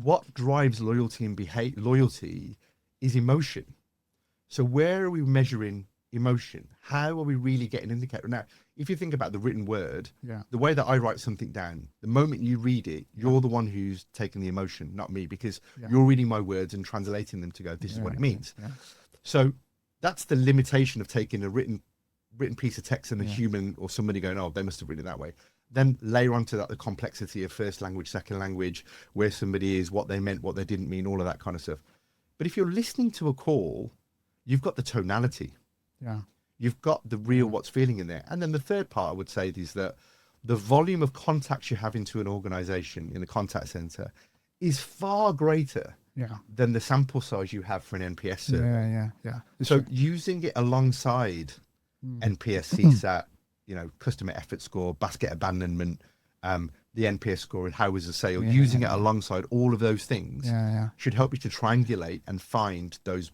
what drives loyalty and loyalty is emotion. So where are we measuring emotion? How are we really getting an indicator? Now, if you think about the written word, the way that I write something down, the moment you read it, you're the one who's taking the emotion, not me, because you're reading my words and translating them to go, this is what it means. So that's the limitation of taking a written piece of text and a human or somebody going, oh, they must have written it that way. Then layer onto that the complexity of first language, second language, where somebody is, what they meant, what they didn't mean, all of that kind of stuff. But if you're listening to a call, you've got the tonality. You've got the real what's feeling in there. And then the third part I would say is that the volume of contacts you have into an organization in the contact center is far greater than the sample size you have for an NPS survey. So using it alongside NPS, CSAT, customer effort score, basket abandonment, the NPS score, and how was the sale, using it alongside all of those things should help you to triangulate and find those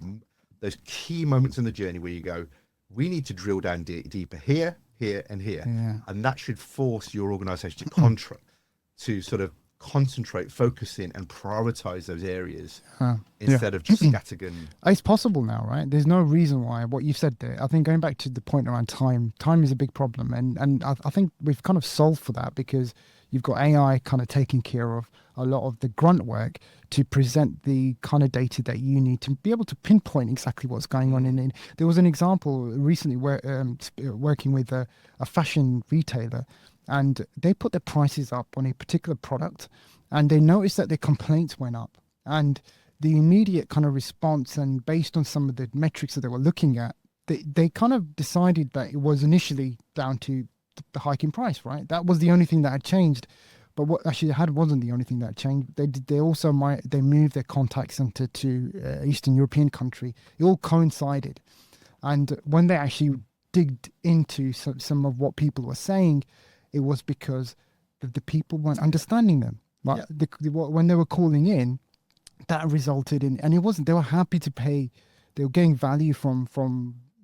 key moments in the journey where you go, we need to drill down deeper here, and here. And that should force your organization to sort of concentrate, focus in, and prioritize those areas instead of just scattergun. It's possible now, right? There's no reason why. What you've said there, I think going back to the point around time is a big problem. And I think we've kind of solved for that because you've got AI kind of taking care of a lot of the grunt work to present the kind of data that you need to be able to pinpoint exactly what's going on. And there was an example recently where working with a fashion retailer, and they put their prices up on a particular product and they noticed that their complaints went up, and the immediate kind of response, and based on some of the metrics that they were looking at, they kind of decided that it was initially down to the hike in price, right? That was the only thing that had changed. But what actually wasn't the only thing that changed. They also moved their contact center to Eastern European country. It all coincided. And when they actually digged into some of what people were saying, it was because the people weren't understanding them. Right? When they were calling in, that resulted in, and it wasn't, they were happy to pay, they were getting value from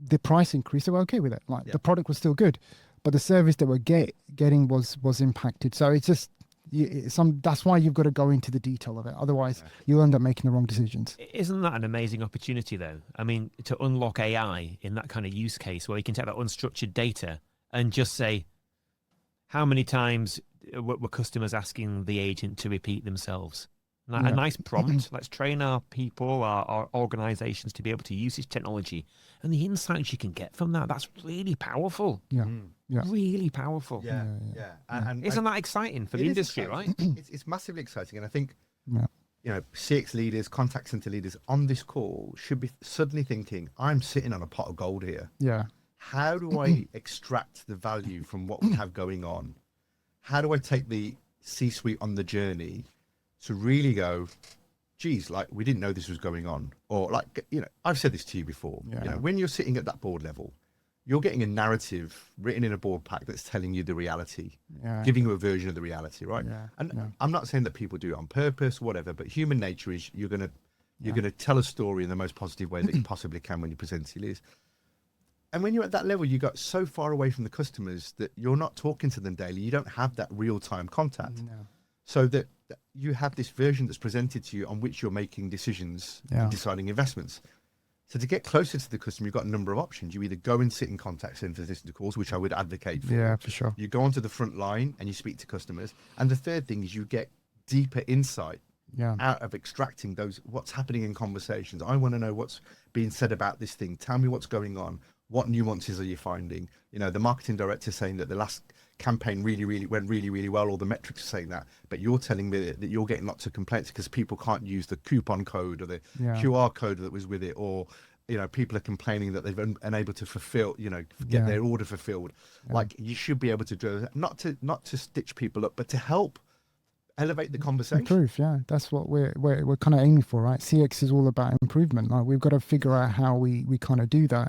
the price increase. They were okay with it. The product was still good, but the service they were getting was impacted. So it's just, that's why you've got to go into the detail of it. Otherwise, you'll end up making the wrong decisions. Isn't that an amazing opportunity, though? I mean, to unlock AI in that kind of use case where you can take that unstructured data and just say, how many times were customers asking the agent to repeat themselves? A nice prompt. Let's train our people, our organizations to be able to use this technology. And the insights you can get from that's really powerful. Really powerful. And isn't that exciting for the industry, right? It's massively exciting. And I think, CX leaders, contact center leaders on this call should be suddenly thinking, I'm sitting on a pot of gold here. How do I extract the value from what we have going on? How do I take the C-suite on the journey to really go, geez, we didn't know this was going on? Or I've said this to you before, when you're sitting at that board level, you're getting a narrative written in a board pack that's telling you the reality, giving you a version of the reality, right? I'm not saying that people do it on purpose, whatever, but human nature is you're going to tell a story in the most positive way that you possibly can when you present it. And when you're at that level, you got so far away from the customers that you're not talking to them daily. You don't have that real-time contact. So that you have this version that's presented to you on which you're making decisions and deciding investments. So to get closer to the customer, you've got a number of options. You either go and sit in contact centers, listen to calls, which I would advocate for. Yeah, for sure. You go onto the front line and you speak to customers. And the third thing is you get deeper insight out of extracting what's happening in conversations. I want to know what's being said about this thing. Tell me what's going on. What nuances are you finding? The marketing director saying that the last campaign went really well. All the metrics are saying that, but you're telling me that you're getting lots of complaints because people can't use the coupon code or the QR code that was with it, or people are complaining that they've been unable to fulfill, get their order fulfilled. You should be able to do that, not to stitch people up, but to help elevate the conversation. Improve, that's what we're kind of aiming for, right? CX is all about improvement. We've got to figure out how we kind of do that.